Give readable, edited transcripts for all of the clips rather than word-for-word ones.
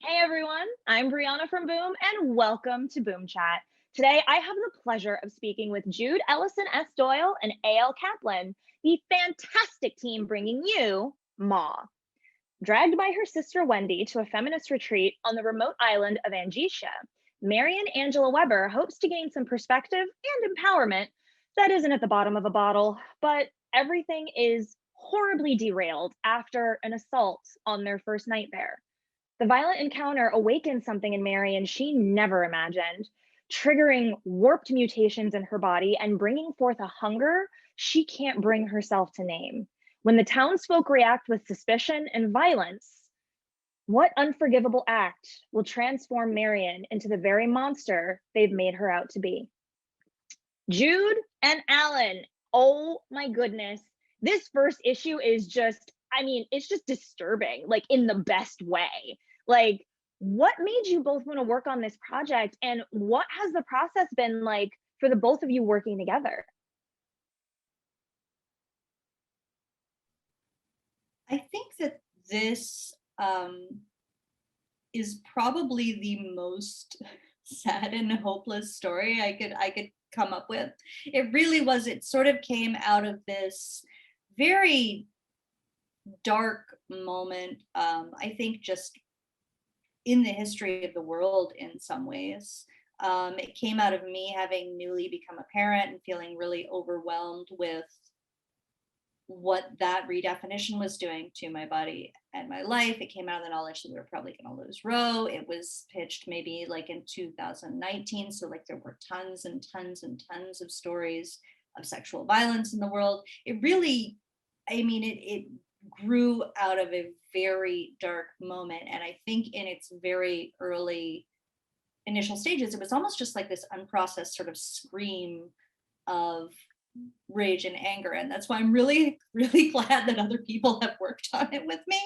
Hey everyone, I'm Breanna from Boom and welcome to Boom Chat. Today I have the pleasure of speaking with Jude Ellison S. Doyle and A.L. Kaplan, the fantastic team bringing you MAW. Dragged by her sister Wendy to a feminist retreat on the remote island of Angitia, Marion Angela Weber hopes to gain some perspective and empowerment that isn't at the bottom of a bottle, but everything is horribly derailed after an assault on their first night there. The violent encounter awakens something in Marion she never imagined, triggering warped mutations in her body and bringing forth a hunger she can't bring herself to name. When the townsfolk react with suspicion and violence, what unforgivable act will transform Marion into the very monster they've made her out to be? Jude and Alan, oh my goodness. This first issue is just, it's just disturbing, like in the best way. Like, what made you both want to work on this project, and what has the process been like for the both of you working together? I think that this is probably the most sad and hopeless story I could come up with. It really was. It sort of came out of this very dark moment. I think just in the history of the world in some ways. It came out of me having newly become a parent and feeling really overwhelmed with what that redefinition was doing to my body and my life. It came out of the knowledge that we were probably going to lose Roe. It was pitched maybe like in 2019. So like there were tons and tons and tons of stories of sexual violence in the world. It really, it grew out of a very dark moment. And I think in its very early initial stages, it was almost just like this unprocessed sort of scream of rage and anger. And that's why I'm really, really glad that other people have worked on it with me.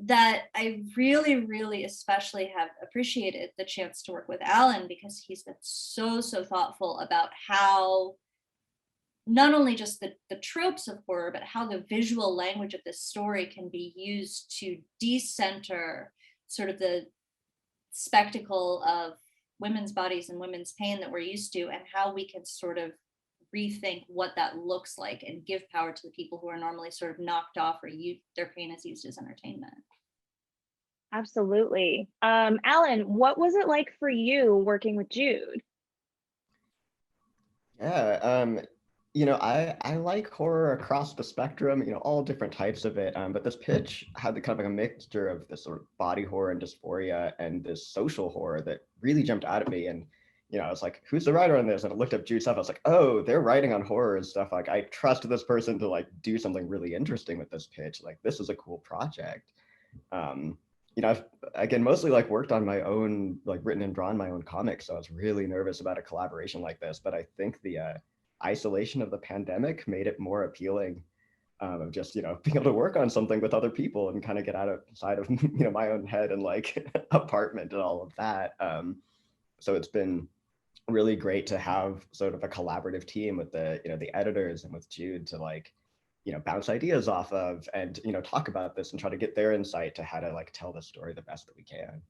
That I really, really especially have appreciated the chance to work with Alan, because he's been so, so thoughtful about how not only just the tropes of horror, but how the visual language of this story can be used to decenter sort of the spectacle of women's bodies and women's pain that we're used to, and how we can sort of rethink what that looks like and give power to the people who are normally sort of knocked off or their pain is used as entertainment. Absolutely. Alan, what was it like for you working with Jude? Yeah, I like horror across the spectrum, all different types of it. But this pitch had the kind of like a mixture of this sort of body horror and dysphoria and this social horror that really jumped out at me. And I was like, who's the writer on this? And I looked up Jude's stuff. I was like, oh, they're writing on horror and stuff. Like, I trust this person to like do something really interesting with this pitch. Like, this is a cool project. I've again mostly like worked on my own, like written and drawn my own comics, so I was really nervous about a collaboration like this. But I think the isolation of the pandemic made it more appealing, of just being able to work on something with other people and kind of get outside of my own head and like apartment and all of that. So it's been really great to have sort of a collaborative team with the editors and with Jude to like bounce ideas off of and talk about this and try to get their insight to how to like tell the story the best that we can.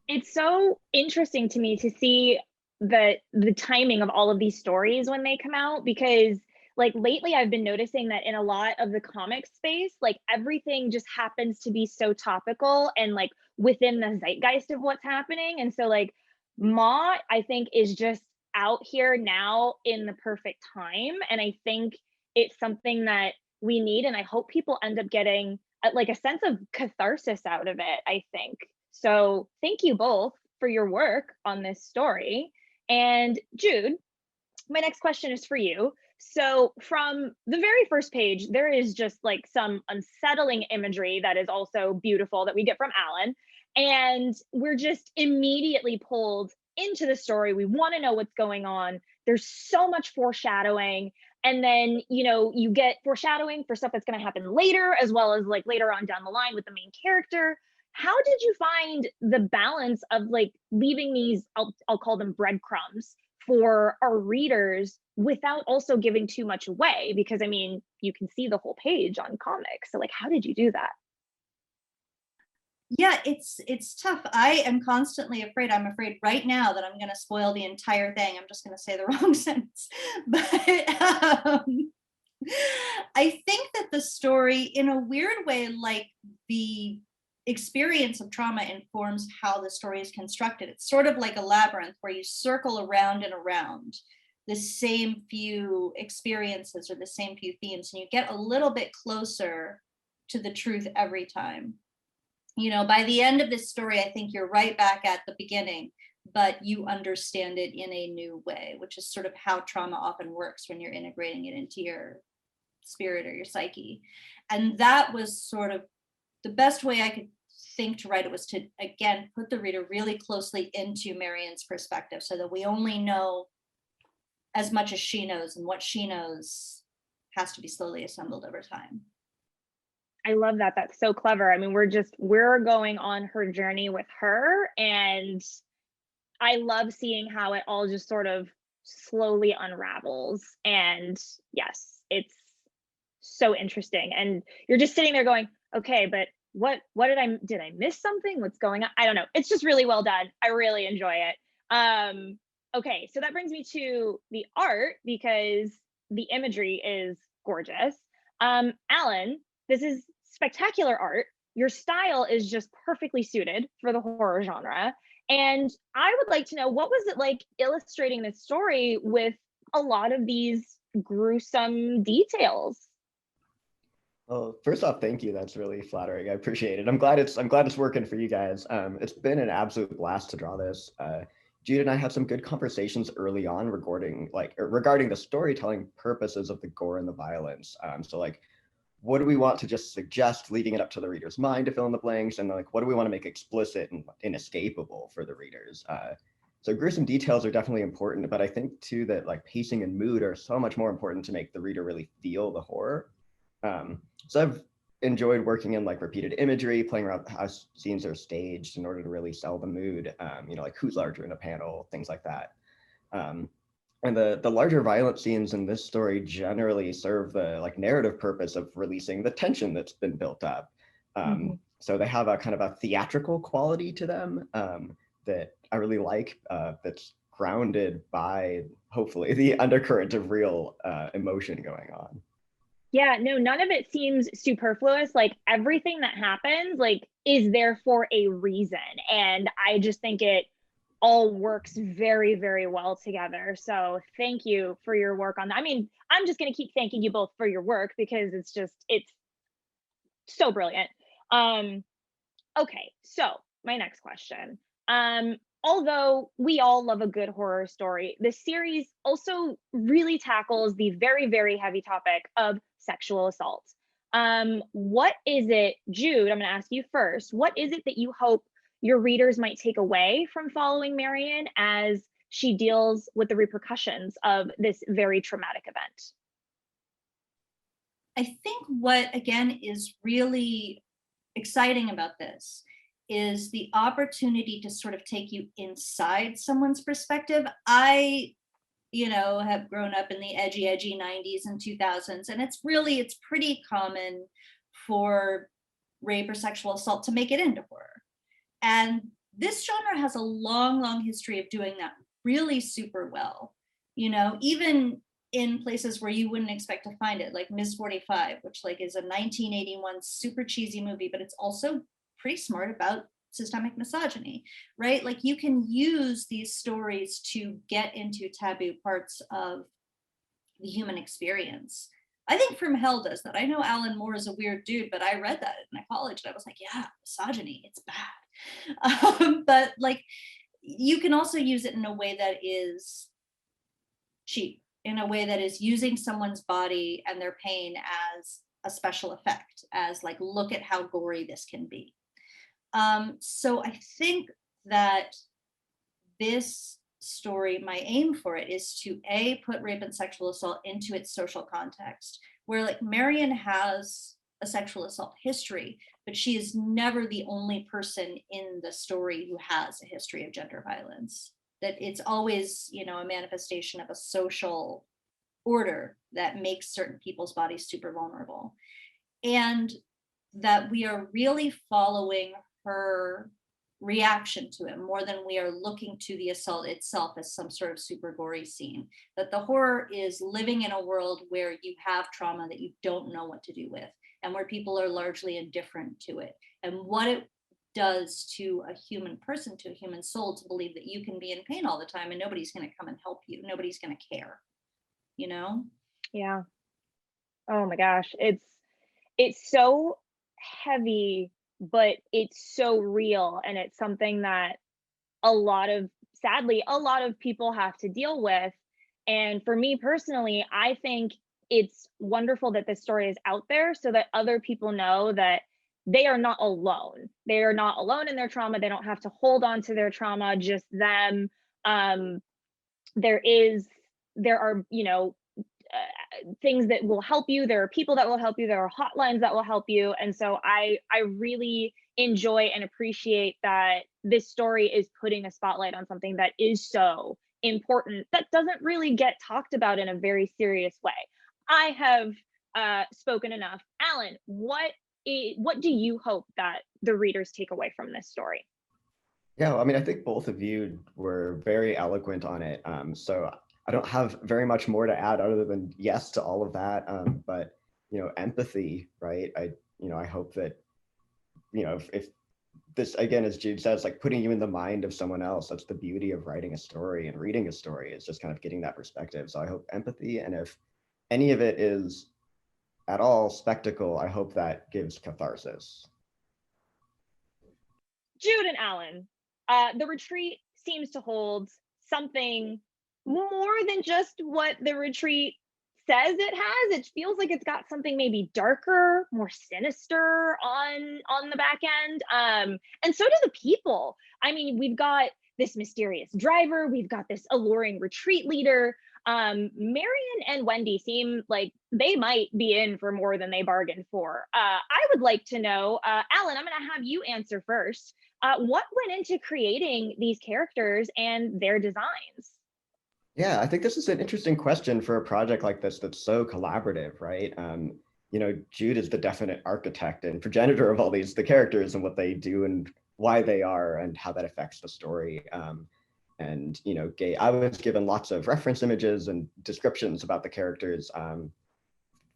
It's so interesting to me to see the timing of all of these stories when they come out, because like lately I've been noticing that in a lot of the comic space, like everything just happens to be so topical and like within the zeitgeist of what's happening. And so like Ma, I think, is just out here now in the perfect time. And I think it's something that we need. And I hope people end up getting like a sense of catharsis out of it, I think. So thank you both for your work on this story. And Jude, my next question is for you. So from the very first page, there is just like some unsettling imagery that is also beautiful that we get from Alan. And we're just immediately pulled into the story. We want to know what's going on. There's so much foreshadowing. And then, you get foreshadowing for stuff that's going to happen later, as well as like later on down the line with the main character. How did you find the balance of like leaving these, I'll call them breadcrumbs, for our readers without also giving too much away? Because you can see the whole page on comics. So like, how did you do that? Yeah, it's tough. I am constantly afraid. I'm afraid right now that I'm going to spoil the entire thing. I'm just going to say the wrong sentence. But I think that the story, in a weird way, like the experience of trauma informs how the story is constructed. It's sort of like a labyrinth where you circle around and around the same few experiences or the same few themes, and you get a little bit closer to the truth every time. You know, by the end of this story, I think you're right back at the beginning, but you understand it in a new way, which is sort of how trauma often works when you're integrating it into your spirit or your psyche. And that was sort of the best way I could think to write it, was to, again, put the reader really closely into Marion's perspective so that we only know as much as she knows, and what she knows has to be slowly assembled over time. I love that. That's so clever. I mean, we're going on her journey with her, and I love seeing how it all just sort of slowly unravels. And yes, it's so interesting. And you're just sitting there going, okay, but what did I miss something? What's going on? I don't know. It's just really well done. I really enjoy it. Okay, so that brings me to the art, because the imagery is gorgeous. Alan, this is spectacular art. Your style is just perfectly suited for the horror genre. And I would like to know, what was it like illustrating this story with a lot of these gruesome details? Well, first off, thank you. That's really flattering. I appreciate it. I'm glad it's working for you guys. It's been an absolute blast to draw this. Jude and I had some good conversations early on regarding the storytelling purposes of the gore and the violence. So like, what do we want to just suggest leading it up to the reader's mind to fill in the blanks, and like, what do we want to make explicit and inescapable for the readers? So gruesome details are definitely important, but I think too that like pacing and mood are so much more important to make the reader really feel the horror. So I've enjoyed working in like repeated imagery, playing around how scenes are staged in order to really sell the mood, like who's larger in a panel, things like that. And the larger violent scenes in this story generally serve the like narrative purpose of releasing the tension that's been built up. So they have a kind of a theatrical quality to them that I really like, that's grounded by, hopefully, the undercurrent of real emotion going on. Yeah, no, none of it seems superfluous. Like everything that happens, like, is there for a reason. And I just think it all works very, very well together. So thank you for your work on that. I mean, I'm just going to keep thanking you both for your work, because it's so brilliant. Okay, so my next question. Although we all love a good horror story, the series also really tackles the very, very heavy topic of sexual assault. What is it, Jude, I'm going to ask you first, what is it that you hope your readers might take away from following Marion as she deals with the repercussions of this very traumatic event? I think what, again, is really exciting about this is the opportunity to sort of take you inside someone's perspective. I, have grown up in the edgy 90s and 2000s, and it's pretty common for rape or sexual assault to make it into horror. And this genre has a long, long history of doing that really super well. Even in places where you wouldn't expect to find it, like Ms. 45, which like is a 1981 super cheesy movie, but it's also pretty smart about systemic misogyny, right? Like you can use these stories to get into taboo parts of the human experience. I think From Hell does that. I know Alan Moore is a weird dude, but I read that in college and I was like, yeah, misogyny, it's bad. But like, you can also use it in a way that is cheap, in a way that is using someone's body and their pain as a special effect, as like, look at how gory this can be. So I think that this story, my aim for it is to put rape and sexual assault into its social context, where like Marion has a sexual assault history, but she is never the only person in the story who has a history of gender violence. That it's always, a manifestation of a social order that makes certain people's bodies super vulnerable. And that we are really following her reaction to it more than we are looking to the assault itself as some sort of super gory scene. That the horror is living in a world where you have trauma that you don't know what to do with, and where people are largely indifferent to it, and what it does to a human person, to a human soul, to believe that you can be in pain all the time and nobody's going to come and help you, nobody's going to care, you know? Yeah. Oh my gosh, it's so heavy, but it's so real, and it's something that sadly, a lot of people have to deal with. And for me personally, I think it's wonderful that this story is out there so that other people know that they are not alone. They are not alone in their trauma. They don't have to hold on to their trauma, just them. There are, things that will help you. There are people that will help you. There are hotlines that will help you. And so I really enjoy and appreciate that this story is putting a spotlight on something that is so important that doesn't really get talked about in a very serious way. I have spoken enough. Alan, what do you hope that the readers take away from this story? Yeah, well, I mean, I think both of you were very eloquent on it. So I don't have very much more to add other than yes to all of that. But empathy, right? I hope that if this, again, as Jude says, like putting you in the mind of someone else. That's the beauty of writing a story and reading a story, is just kind of getting that perspective. So I hope empathy, and if any of it is at all spectacle, I hope that gives catharsis. Jude and Alan, the retreat seems to hold something more than just what the retreat says it has. It feels like it's got something maybe darker, more sinister on the back end. And so do the people. I mean, we've got this mysterious driver, we've got this alluring retreat leader. Marion and Wendy seem like they might be in for more than they bargained for. I would like to know, Alan, I'm gonna have you answer first. What went into creating these characters and their designs? Yeah, I think this is an interesting question for a project like this that's so collaborative, right? Jude is the definite architect and progenitor of all the characters and what they do and why they are and how that affects the story. I was given lots of reference images and descriptions about the characters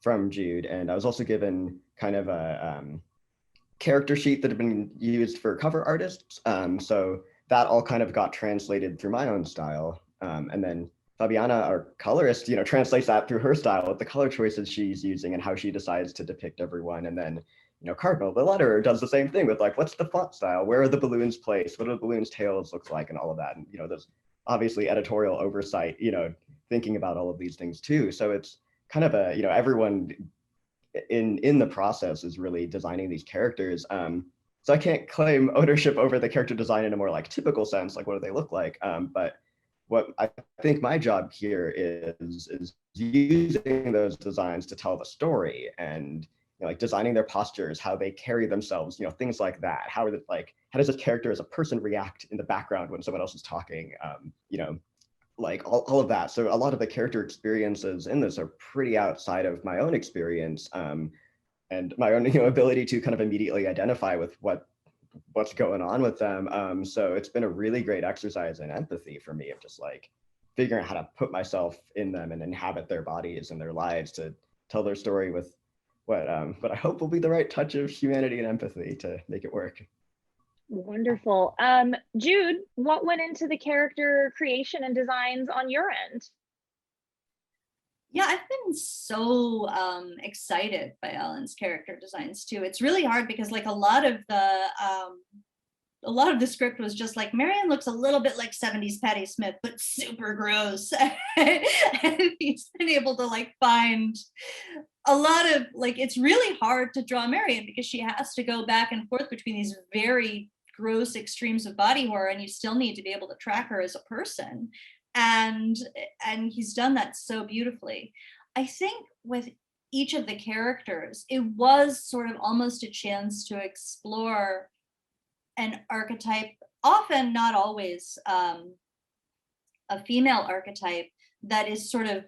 from Jude, and I was also given kind of a character sheet that had been used for cover artists. So that all kind of got translated through my own style. And then Fabiana, our colorist, translates that through her style with the color choices she's using and how she decides to depict everyone. And then, Cardinal, the letterer, does the same thing with like, what's the font style? Where are the balloons placed? What do the balloons' tails look like? And all of that. And, there's obviously editorial oversight, thinking about all of these things too. So it's kind of a, everyone in the process is really designing these characters. So I can't claim ownership over the character design in a more like typical sense, like what do they look like? But what I think my job here is using those designs to tell the story, and like designing their postures, how they carry themselves, things like that. How does this character as a person react in the background when someone else is talking? Like all of that. So a lot of the character experiences in this are pretty outside of my own experience, and my own ability to kind of immediately identify with what's going on with them. So it's been a really great exercise in empathy for me, of just like figuring out how to put myself in them and inhabit their bodies and their lives to tell their story with what I hope will be the right touch of humanity and empathy to make it work. Wonderful. Jude, what went into the character creation and designs on your end? Yeah, I've been so excited by Alan's character designs too. It's really hard because like a lot of the script was just like, Marion looks a little bit like 70s Patti Smith, but super gross. And he's been able to like find a lot of like, it's really hard to draw Marion because she has to go back and forth between these very gross extremes of body horror, and you still need to be able to track her as a person. And he's done that so beautifully. I think with each of the characters, it was sort of almost a chance to explore an archetype, often not always a female archetype, that is sort of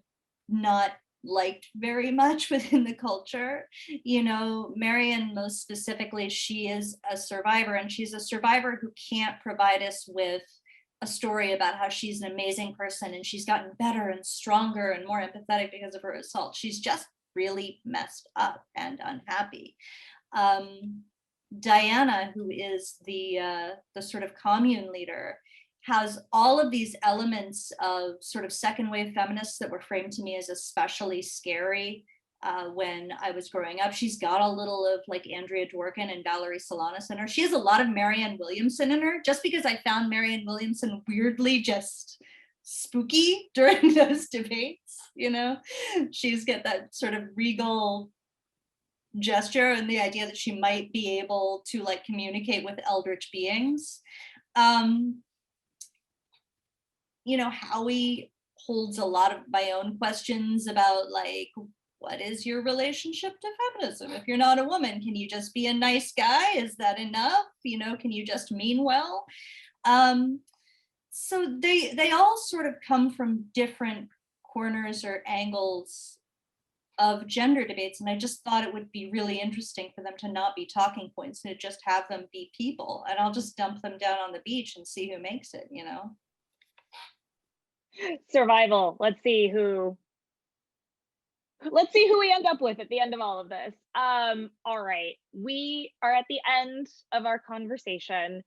not liked very much within the culture. You know, Marion, most specifically, she is a survivor, and she's a survivor who can't provide us with a story about how she's an amazing person and she's gotten better and stronger and more empathetic because of her assault. She's just really messed up and unhappy. Diana, who is the sort of commune leader, has all of these elements of sort of second wave feminists that were framed to me as especially scary when I was growing up. She's got a little of like Andrea Dworkin and Valerie Solanas in her. She has a lot of Marianne Williamson in her, just because I found Marianne Williamson weirdly just spooky during those debates, you know? She's got that sort of regal gesture and the idea that she might be able to like communicate with eldritch beings. You know, Howie holds a lot of my own questions about like, what is your relationship to feminism? If you're not a woman, can you just be a nice guy? Is that enough? You know, can you just mean well? So they all sort of come from different corners or angles of gender debates. And I just thought it would be really interesting for them to not be talking points and to just have them be people. And I'll just dump them down on the beach and see who makes it, you know? Survival. Let's see who we end up with at the end of all of this. All right, we are at the end of our conversation.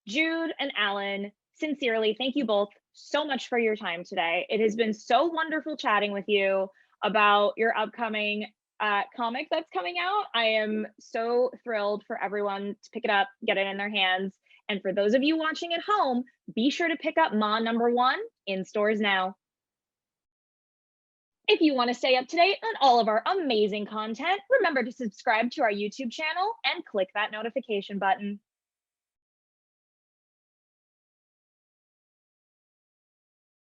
Jude and Alan, sincerely, thank you both so much for your time today. It has been so wonderful chatting with you about your upcoming comic that's coming out. I am so thrilled for everyone to pick it up, get it in their hands. And for those of you watching at home, be sure to pick up MAW #1 in stores now. If you want to stay up to date on all of our amazing content, remember to subscribe to our YouTube channel and click that notification button.